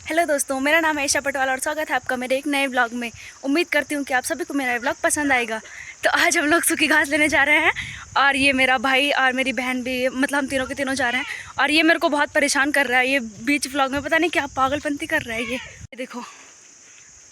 Hello दोस्तों, मेरा नाम है ईशा पटवाल और स्वागत है आपका मेरे एक नए ब्लॉग में। उम्मीद करती हूँ कि आप सभी को मेरा ब्लॉग पसंद आएगा। तो आज हम लोग सूखी घास लेने जा रहे हैं और ये मेरा भाई और मेरी बहन भी, मतलब हम तीनों के तीनों जा रहे हैं। और ये मेरे को बहुत परेशान कर रहा है, ये बीच ब्लॉग में पता नहीं क्या पागलपंती कर रहा है ये देखो।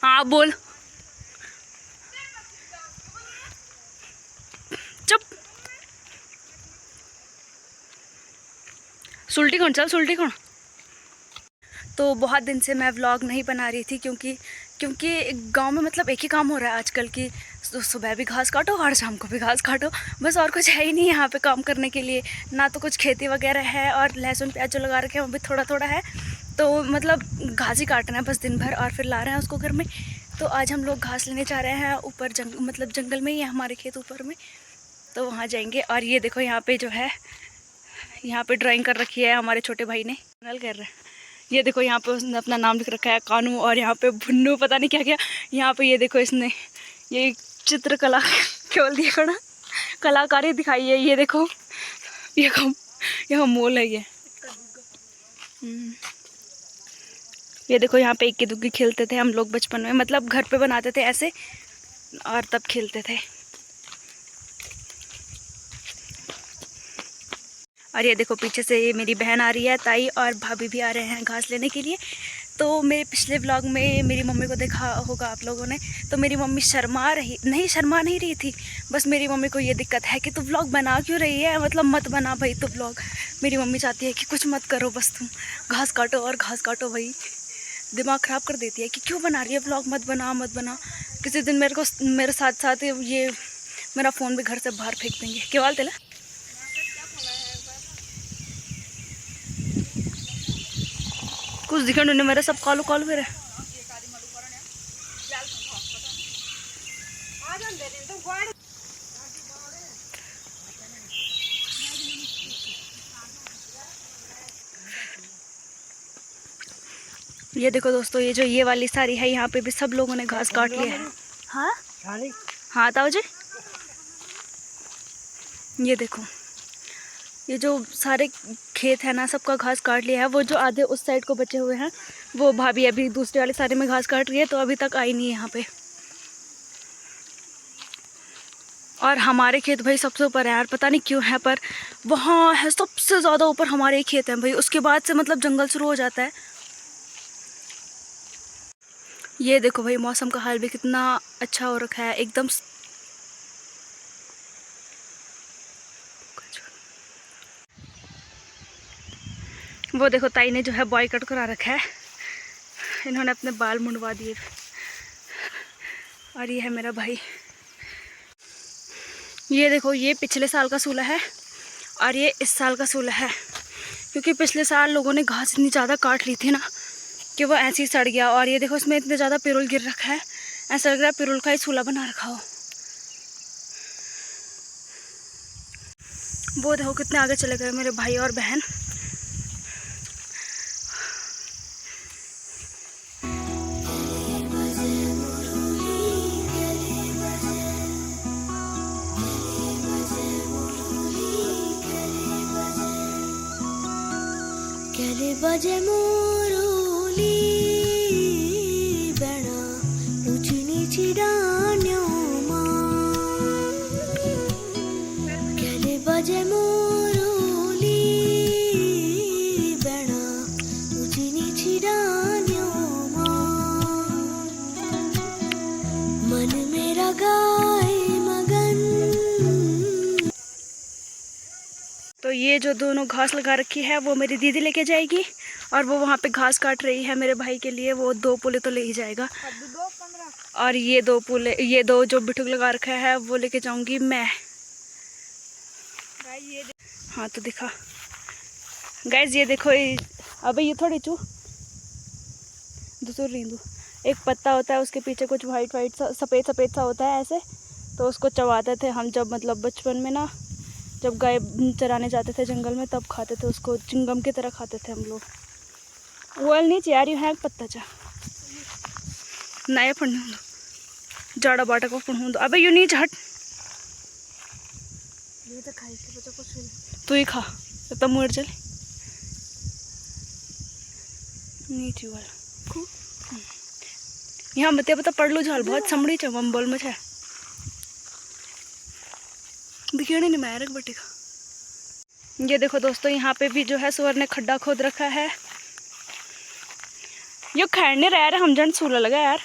हाँ बोल, चुप। सुल्टी कौन, चल सुल्टी कौन। तो बहुत दिन से मैं व्लॉग नहीं बना रही थी क्योंकि गांव में मतलब एक ही काम हो रहा है आजकल की, सुबह भी घास काटो और शाम को भी घास काटो, बस और कुछ है ही नहीं यहाँ पे काम करने के लिए। ना तो कुछ खेती वगैरह है और लहसुन प्याज जो लगा रखे हैं वो भी थोड़ा थोड़ा है। तो मतलब घास ही काटना है बस दिन भर और फिर ला रहे हैं उसको घर में। तो आज हम लोग घास लेने जा रहे हैं ऊपर, मतलब जंगल में ही है हमारे खेत ऊपर में। तो वहाँ जाएंगे। और ये देखो यहाँ पे जो है, यहाँ पे ड्राइंग कर रखी है हमारे छोटे भाई ने, कर रहे हैं। ये देखो यहाँ पे उसने अपना नाम लिख रखा है कानू, और यहाँ पे भुन्नू, पता नहीं क्या क्या। यहाँ पे ये देखो इसने ये चित्रकला केवल दिया ना, कलाकारी दिखाई है। ये देखो यहाँ मोल है ये देखो यहाँ पे इक्की दुक्की खेलते थे हम लोग बचपन में, मतलब घर पे बनाते थे ऐसे और तब खेलते थे। और ये देखो पीछे से ये मेरी बहन आ रही है, ताई और भाभी भी आ रहे हैं घास लेने के लिए। तो मेरे पिछले व्लॉग में मेरी मम्मी को देखा होगा आप लोगों ने, तो मेरी मम्मी शर्मा नहीं रही थी। बस मेरी मम्मी को ये दिक्कत है कि तू व्लॉग बना क्यों रही है, मतलब मत बना भाई तू व्लॉग। मेरी मम्मी चाहती है कि कुछ मत करो, बस तुम घास काटो और घास काटो। भाई दिमाग ख़राब कर देती है कि क्यों बना रही है व्लॉग, मत बना। किसी दिन मेरे साथ ये मेरा फ़ोन भी घर से बाहर फेंक देंगे। क्या तेला कुछ दिखा नहीं मेरा, सब कालू कालू फिर ये देखो दोस्तों, ये जो ये वाली सारी है, यहाँ पे भी सब लोगों ने घास काट लिया है। हाँ हाँ ताऊ जी, ये देखो ये जो सारे खेत है ना, सबका घास काट लिया है। वो जो आधे उस साइड को बचे हुए हैं, वो भाभी अभी दूसरे वाले सारे में घास काट रही है, तो अभी तक आई नहीं है यहाँ पे। और हमारे खेत भाई सबसे ऊपर है यार, पता नहीं क्यों है, पर वहाँ है सबसे ज़्यादा ऊपर हमारे ही खेत हैं भाई। उसके बाद से मतलब जंगल शुरू हो जाता है। ये देखो भाई मौसम का हाल भी कितना अच्छा हो रखा है एकदम। वो देखो ताई ने जो है बॉय कट करा रखा है, इन्होंने अपने बाल मुंडवा दिए। और ये है मेरा भाई। ये देखो ये पिछले साल का सूला है और ये इस साल का सूला है, क्योंकि पिछले साल लोगों ने घास इतनी ज़्यादा काट ली थी ना कि वो ऐसे ही सड़ गया। और ये देखो इसमें इतने ज़्यादा पिरुल गिर रखा है, ऐसा लग रहा है पिरुल का ही सूला बना रखा हो। वो देखो कितने आगे चले गए मेरे भाई और बहन। बजे मोरूली बड़ा ऊंची नीची डानियों कैले बजे मोरूली बड़ा ऊंची नीची डानियों मन मेरा गाए मगन। तो ये जो दोनों घास लगा रखी है वो मेरी दीदी लेके जाएगी, और वो वहाँ पे घास काट रही है मेरे भाई के लिए। वो 2 पुले तो ले ही जाएगा, और ये 2 पुले, ये 2 जो बिठुक लगा रखा है वो लेके जाऊंगी मैं। हाँ तो दिखा गाइज, ये देखो अबे ये थोड़ी चू दूसरी रींदू, एक पत्ता होता है उसके पीछे कुछ वाइट वाइट सफ़ेद सफ़ेद सा होता है ऐसे, तो उसको चबाते थे हम जब, मतलब बचपन में ना, जब गाय चराने जाते थे जंगल में तब खाते थे उसको, चिंगम की तरह खाते थे हम लोग। ओल नहीं चार यू है पत्ता चा नया फंड जाड़ा बाटा को फंड। अबे यू नहीं हट, ये तो खाई के बच्चा कुछ तू ही खा तो मर चल नीचे वाला। यहाँ बते पता पड़ लो झाल बहुत समड़ी चम बोल में है दिखे नहीं मैं रख बटे का। ये देखो दोस्तों यहाँ पे भी जो है सुअर ने खड्डा खोद रखा है। यो खैरने रह रहा हम जन सूला लगा यार।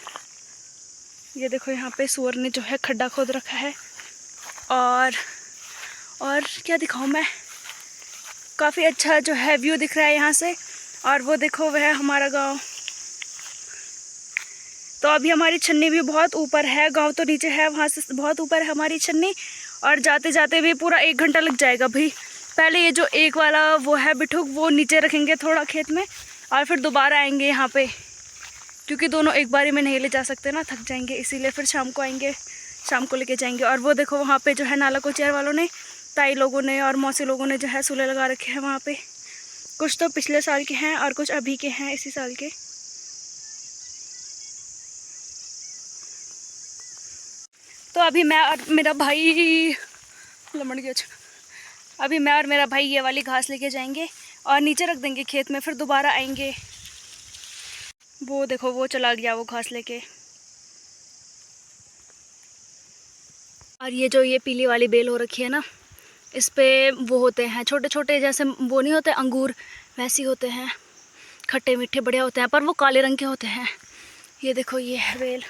ये देखो यहाँ पे सुअर ने जो है खड्डा खोद रखा है। और क्या दिखाऊं मैं, काफ़ी अच्छा जो है व्यू दिख रहा है यहाँ से। और वो देखो वह है हमारा गांव। तो अभी हमारी छन्नी भी बहुत ऊपर है, गांव तो नीचे है, वहाँ से बहुत ऊपर है हमारी छन्नी। और जाते जाते भी पूरा 1 घंटा लग जाएगा भाई। पहले ये जो एक वाला वो है बिठुक वो नीचे रखेंगे थोड़ा खेत में, और फिर दोबारा आएंगे यहाँ पे, क्योंकि दोनों एक बारी में नहीं ले जा सकते ना, थक जाएंगे, इसीलिए फिर शाम को आएंगे, शाम को लेके जाएंगे। और वो देखो वहाँ पे जो है नाला कोचियार वालों ने, ताई लोगों ने और मौसी लोगों ने जो है सूले लगा रखे हैं वहाँ पे। कुछ तो पिछले साल के हैं और कुछ अभी के हैं, इसी साल के। तो अभी मैं और मेरा भाई लमड़ गया, अभी मैं और मेरा भाई ये वाली घास लेके जाएंगे और नीचे रख देंगे खेत में, फिर दोबारा आएंगे। वो देखो वो चला गया वो घास लेके। और ये जो ये पीली वाली बेल हो रखी है ना, इस पे वो होते हैं छोटे छोटे, जैसे वो नहीं होते अंगूर, वैसे होते हैं, खट्टे मीठे बढ़िया होते हैं, पर वो काले रंग के होते हैं। ये देखो ये है बेल।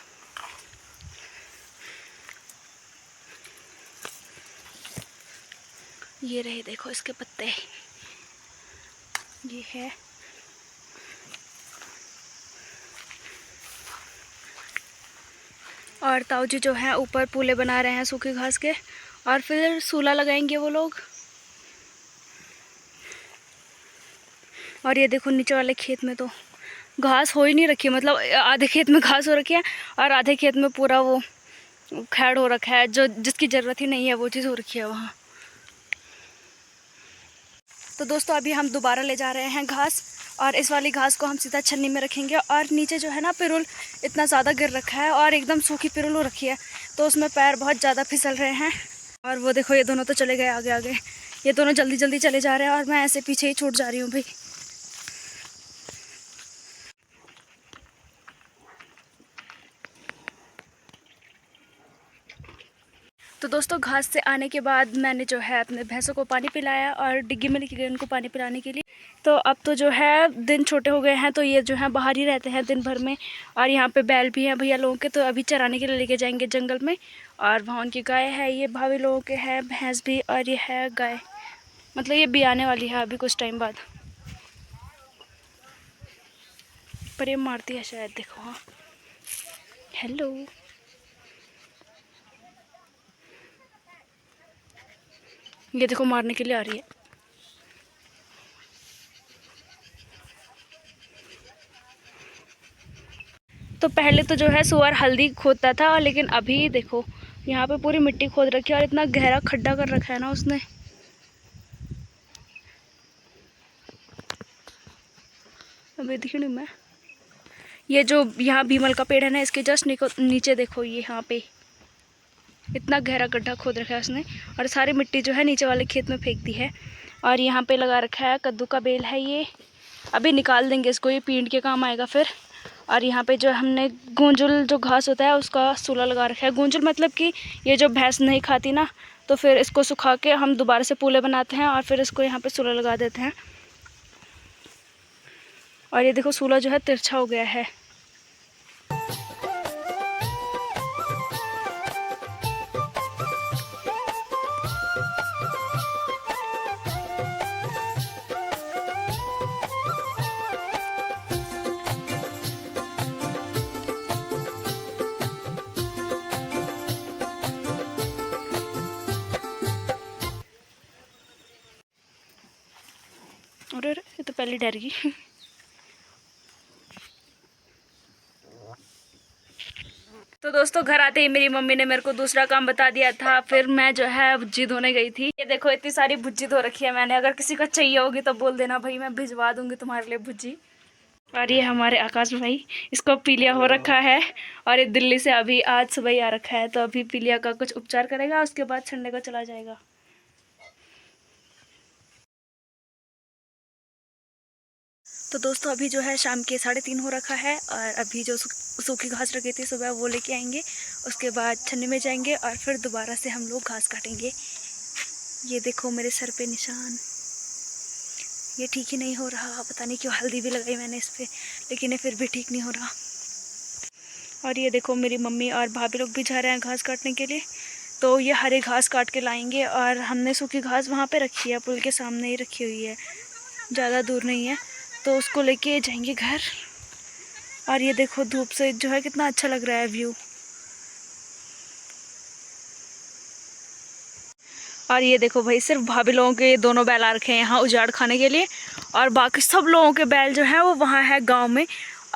ये रहे देखो इसके पत्ते, ये है। और ताऊ जी जो है ऊपर पूले बना रहे हैं सूखी घास के, और फिर सूला लगाएंगे वो लोग। और ये देखो नीचे वाले खेत में तो घास हो ही नहीं रखी, मतलब आधे खेत में घास हो रखी है और आधे खेत में पूरा वो खैड़ हो रखा है, जो जिसकी ज़रूरत ही नहीं है वो चीज़ हो रखी है वहाँ। तो दोस्तों अभी हम दोबारा ले जा रहे हैं घास, और इस वाली घास को हम सीधा छन्नी में रखेंगे। और नीचे जो है ना पिरुल इतना ज़्यादा गिर रखा है, और एकदम सूखी पिरुल हो रखी है, तो उसमें पैर बहुत ज़्यादा फिसल रहे हैं। और वो देखो ये दोनों तो चले गए आगे आगे, ये दोनों जल्दी जल्दी चले जा रहे हैं और मैं ऐसे पीछे ही छूट जा रही हूँ भाई। तो दोस्तों घास से आने के बाद मैंने जो है अपने भैंसों को पानी पिलाया और डिग्गी में लेके गई उनको पानी पिलाने के लिए। तो अब तो जो है दिन छोटे हो गए हैं, तो ये जो है बाहर ही रहते हैं दिन भर में। और यहाँ पे बैल भी हैं भैया लोगों के, तो अभी चराने के लिए लेके जाएंगे जंगल में। और वहाँ उनकी गाय है, ये भाभी लोगों के है भैंस भी, और ये है गाय, मतलब ये भी आने वाली है अभी कुछ टाइम बाद। पर ये मारती है शायद, देखो। हाँ हेलो, ये देखो मारने के लिए आ रही है। तो पहले तो जो है सुअर हल्दी खोदता था, लेकिन अभी देखो यहाँ पे पूरी मिट्टी खोद रखी है और इतना गहरा खड्डा कर रखा है ना उसने। अभी दिखी नहीं मैं, ये जो यहाँ भीमल का पेड़ है ना, इसके जस्ट नीचे देखो ये यहाँ पे इतना गहरा गड्ढा खोद रखा है उसने, और सारी मिट्टी जो है नीचे वाले खेत में फेंक दी है। और यहाँ पे लगा रखा है कद्दू का बेल है, ये अभी निकाल देंगे इसको, ये पींट के काम आएगा फिर। और यहाँ पे जो हमने गूंजुल जो घास होता है उसका सूला लगा रखा है। गूंजुल मतलब कि ये जो भैंस नहीं खाती ना, तो फिर इसको सुखा के हम दोबारा से पूले बनाते हैं और फिर इसको यहाँ पे सूला लगा देते हैं। और ये देखो सूला जो है तिरछा हो गया है। अरे ये तो पहले डर गई। तो दोस्तों घर आते ही मेरी मम्मी ने मेरे को दूसरा काम बता दिया था। फिर मैं जो है भुज्जी धोने गई थी। ये देखो इतनी सारी भुज्जी धो रखी है मैंने, अगर किसी को चाहिए होगी तो बोल देना भाई, मैं भिजवा दूंगी तुम्हारे लिए भुज्जी। और ये हमारे आकाश भाई, इसको पीलिया हो रखा है और ये दिल्ली से अभी आज सुबह ही आ रखा है, तो अभी पीलिया का कुछ उपचार करेगा, उसके बाद ठंडे को चला जाएगा। तो दोस्तों अभी जो है शाम के 3:30 हो रखा है और अभी जो सूखी घास रखी थी सुबह वो लेके आएंगे। उसके बाद छन्नी में जाएंगे और फिर दोबारा से हम लोग घास काटेंगे। ये देखो मेरे सर पे निशान, ये ठीक ही नहीं हो रहा। पता नहीं क्यों हल्दी भी लगाई मैंने इस पर, लेकिन ये फिर भी ठीक नहीं हो रहा। और ये देखो मेरी मम्मी और भाभी लोग भी जा रहे हैं घास काटने के लिए। तो ये हरे घास काट के लाएंगे और हमने सूखी घास वहाँ पे रखी है, पुल के सामने ही रखी हुई है, ज़्यादा दूर नहीं है। तो उसको लेके जाएंगे घर। और ये देखो धूप से जो है कितना अच्छा लग रहा है व्यू। और ये देखो भाई सिर्फ भाभी लोगों के दोनों बैल आ रखे हैं यहाँ उजाड़ खाने के लिए, और बाकी सब लोगों के बैल जो है वो वहाँ है गांव में,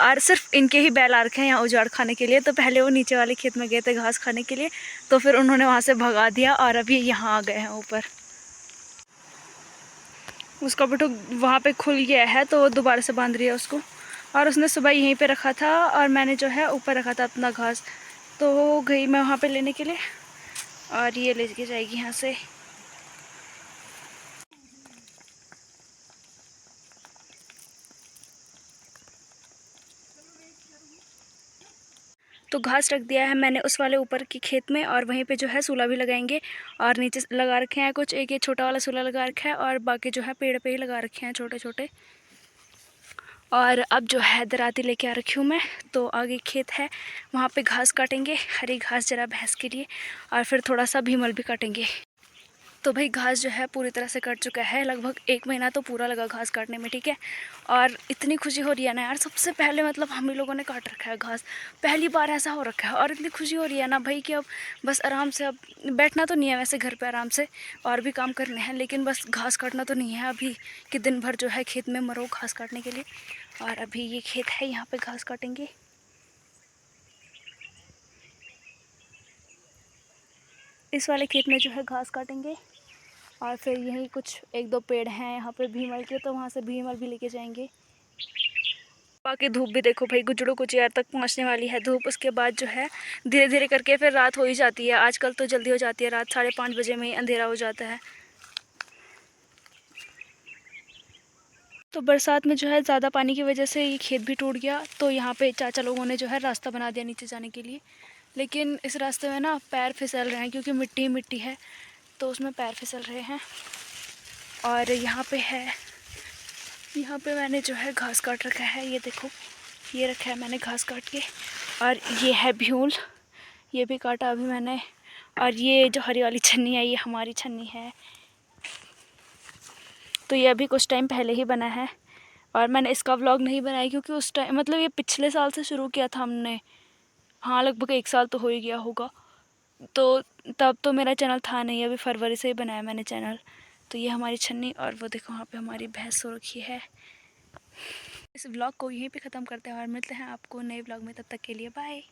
और सिर्फ इनके ही बैल आ रखे हैं यहाँ उजाड़ खाने के लिए। तो पहले वो नीचे वाले खेत में गए थे घास खाने के लिए, तो फिर उन्होंने वहाँ से भगा दिया और अभी यहाँ आ गए हैं ऊपर। उसका बटू वहाँ पे खुल गया है तो वो दोबारा से बांध रही है उसको। और उसने सुबह यहीं पे रखा था और मैंने जो है ऊपर रखा था अपना घास। तो गई मैं वहाँ पे लेने के लिए और ये लेके जाएगी यहाँ से। तो घास रख दिया है मैंने उस वाले ऊपर के खेत में, और वहीं पे जो है सूला भी लगाएंगे। और नीचे लगा रखे हैं कुछ, एक ये छोटा वाला सूला लगा रखा है और बाकी जो है पेड़ पे ही लगा रखे हैं छोटे छोटे। और अब जो है दराती लेके आ रखी हूँ मैं, तो आगे खेत है वहाँ पे घास काटेंगे, हरी घास जरा भैंस के लिए, और फिर थोड़ा सा भीमल भी काटेंगे। तो भाई घास जो है पूरी तरह से कट चुका है, लगभग 1 महीना तो पूरा लगा घास काटने में, ठीक है। और इतनी खुशी हो रही है ना यार, सबसे पहले मतलब हम ही लोगों ने काट रखा है घास, पहली बार ऐसा हो रखा है। और इतनी खुशी हो रही है ना भाई कि अब बस आराम से, अब बैठना तो नहीं है वैसे घर पे आराम से, और भी काम करने हैं, लेकिन बस घास काटना तो नहीं है अभी कि दिन भर जो है खेत में मरो घास काटने के लिए। और अभी ये खेत है, यहाँ पे घास काटेंगे। इस वाले खेत में जो है घास काटेंगे और फिर यहीं कुछ 1-2 पेड़ हैं यहाँ पे भीमल के, तो वहाँ से भीमल भी लेके जाएंगे। बाकी धूप भी देखो भाई, गुजड़ों को चेयर तक पहुँचने वाली है धूप। उसके बाद जो है धीरे धीरे करके फिर रात हो ही जाती है। आजकल तो जल्दी हो जाती है रात, 5:30 बजे में ही अंधेरा हो जाता है। तो बरसात में जो है ज़्यादा पानी की वजह से ये खेत भी टूट गया, तो यहाँ पे चाचा लोगों ने जो है रास्ता बना दिया नीचे जाने के लिए। लेकिन इस रास्ते में ना पैर फिसल रहे हैं क्योंकि मिट्टी मिट्टी है, तो उसमें पैर फिसल रहे हैं। और यहाँ पे है, यहाँ पे मैंने जो है घास काट रखा है, ये देखो ये रखा है मैंने घास काट के। और ये है भ्यूल, ये भी काटा अभी मैंने। और ये जो हरी वाली छन्नी है ये हमारी छन्नी है, तो ये अभी कुछ टाइम पहले ही बना है। और मैंने इसका व्लॉग नहीं बनाया क्योंकि उस टाइम मतलब ये पिछले साल से शुरू किया था हमने, हाँ लगभग 1 साल तो हो ही गया होगा। तो तब तो मेरा चैनल था नहीं, अभी फरवरी से ही बनाया मैंने चैनल। तो ये हमारी छन्नी, और वो देखो वहाँ पे हमारी भैंस सो रखी है। इस व्लॉग को यहीं पे ख़त्म करते हैं और मिलते हैं आपको नए व्लॉग में, तब तक के लिए बाय।